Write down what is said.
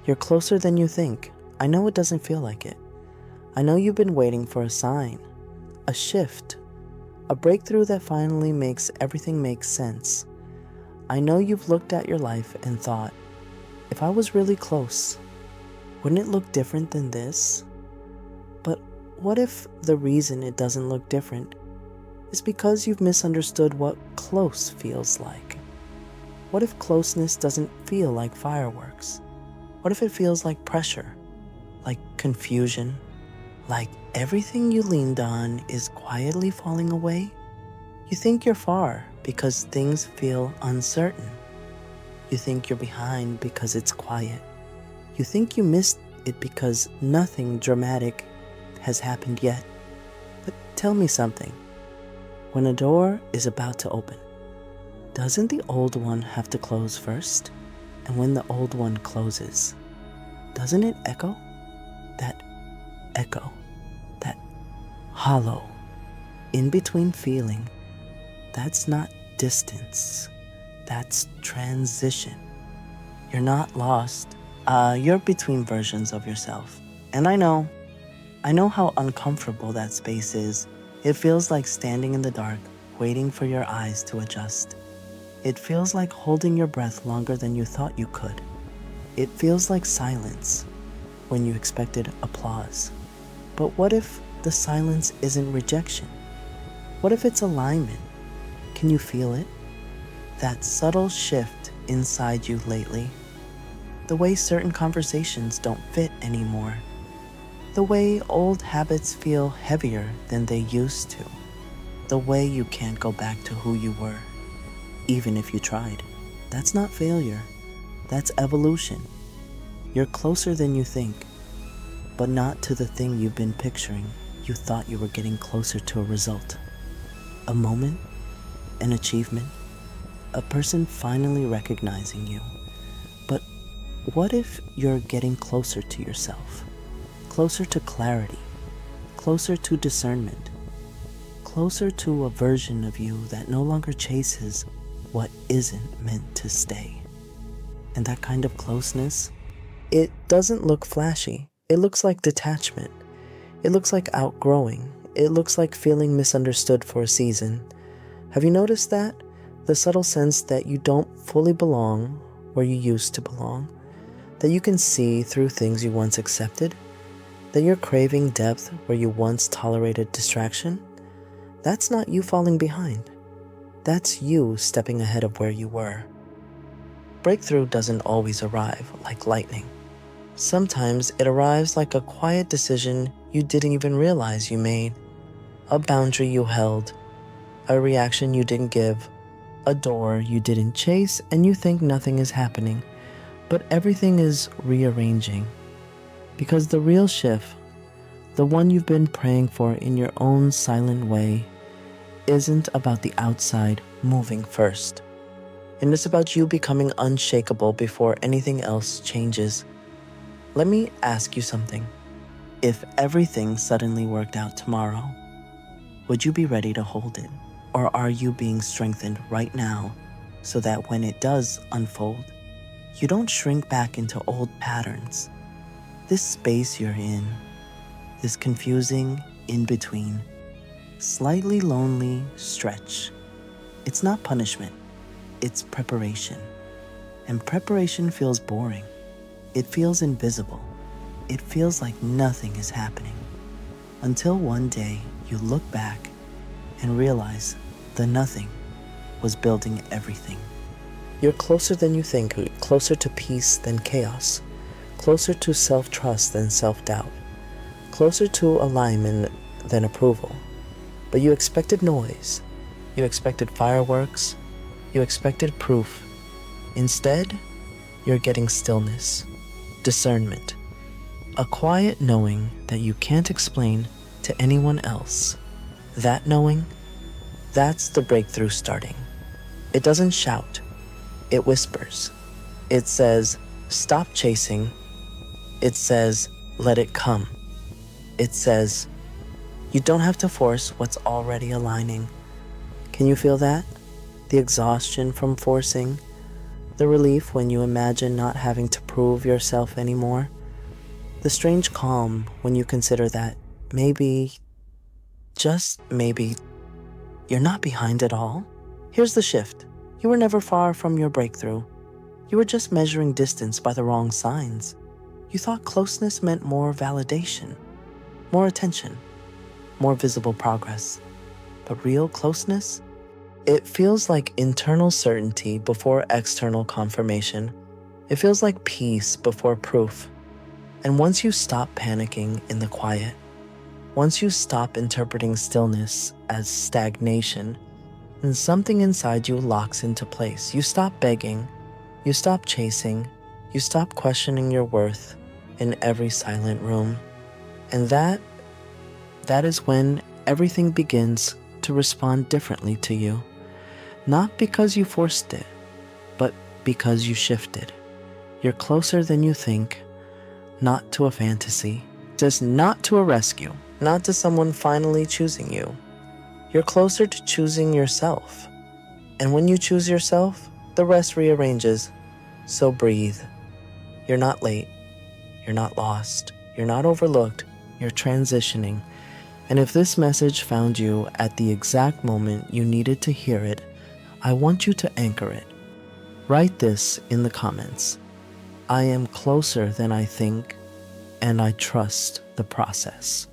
You're closer than you think. I know it doesn't feel like it. I know you've been waiting for a sign, a shift, a breakthrough that finally makes everything make sense. I know you've looked at your life and thought, if I was really close, wouldn't it look different than this? But what if the reason it doesn't look different is because you've misunderstood what close feels like? What if closeness doesn't feel like fireworks? What if it feels like pressure, like confusion, like everything you leaned on is quietly falling away? You think you're far because things feel uncertain. You think you're behind because it's quiet. You think you missed it because nothing dramatic has happened yet. But tell me something. When a door is about to open, doesn't the old one have to close first? And when the old one closes, doesn't it echo? That echo, that hollow, in-between feeling, that's not distance, that's transition. You're not lost. You're between versions of yourself. And I know how uncomfortable that space is. It feels like standing in the dark, waiting for your eyes to adjust. It feels like holding your breath longer than you thought you could. It feels like silence when you expected applause. But what if the silence isn't rejection? What if it's alignment? Can you feel it? That subtle shift inside you lately? The way certain conversations don't fit anymore. The way old habits feel heavier than they used to. The way you can't go back to who you were, even if you tried. That's not failure. That's evolution. You're closer than you think, but not to the thing you've been picturing. You thought you were getting closer to a result. A moment, an achievement, a person finally recognizing you. But what if you're getting closer to yourself? Closer to clarity, closer to discernment, closer to a version of you that no longer chases what isn't meant to stay. And that kind of closeness, it doesn't look flashy. It looks like detachment. It looks like outgrowing. It looks like feeling misunderstood for a season. Have you noticed that? The subtle sense that you don't fully belong where you used to belong, that you can see through things you once accepted, that you're craving depth where you once tolerated distraction. That's not you falling behind. That's you stepping ahead of where you were. Breakthrough doesn't always arrive like lightning. Sometimes it arrives like a quiet decision you didn't even realize you made, a boundary you held, a reaction you didn't give, a door you didn't chase, and you think nothing is happening, but everything is rearranging. Because the real shift, the one you've been praying for in your own silent way, isn't about the outside moving first. And it's about you becoming unshakable before anything else changes. Let me ask you something. If everything suddenly worked out tomorrow, would you be ready to hold it? Or are you being strengthened right now so that when it does unfold, you don't shrink back into old patterns? This space you're in, this confusing in-between, slightly lonely stretch, it's not punishment, it's preparation. And preparation feels boring. It feels invisible. It feels like nothing is happening. Until one day you look back and realize the nothing was building everything. You're closer than you think, closer to peace than chaos, closer to self-trust than self-doubt, closer to alignment than approval. But you expected noise, you expected fireworks, you expected proof. Instead, you're getting stillness, discernment, a quiet knowing that you can't explain to anyone else. That knowing, that's the breakthrough starting. It doesn't shout, it whispers. It says, stop chasing. It says, let it come. It says, you don't have to force what's already aligning. Can you feel that? The exhaustion from forcing, The relief when you imagine not having to prove yourself anymore. The strange calm when you consider that maybe, just maybe, you're not behind at all. Here's the shift. You were never far from your breakthrough. You were just measuring distance by the wrong signs. You thought closeness meant more validation, more attention, more visible progress. But real closeness? It feels like internal certainty before external confirmation. It feels like peace before proof. And once you stop panicking in the quiet, once you stop interpreting stillness as stagnation, then something inside you locks into place. You stop begging, you stop chasing, you stop questioning your worth in every silent room. And that is when everything begins to respond differently to you. Not because you forced it, but because you shifted. You're closer than you think, not to a fantasy, just not to a rescue, not to someone finally choosing you. You're closer to choosing yourself. And when you choose yourself, the rest rearranges. So breathe. You're not late. You're not lost. You're not overlooked. You're transitioning. And if this message found you at the exact moment you needed to hear it, I want you to anchor it. Write this in the comments. I am closer than I think, and I trust the process.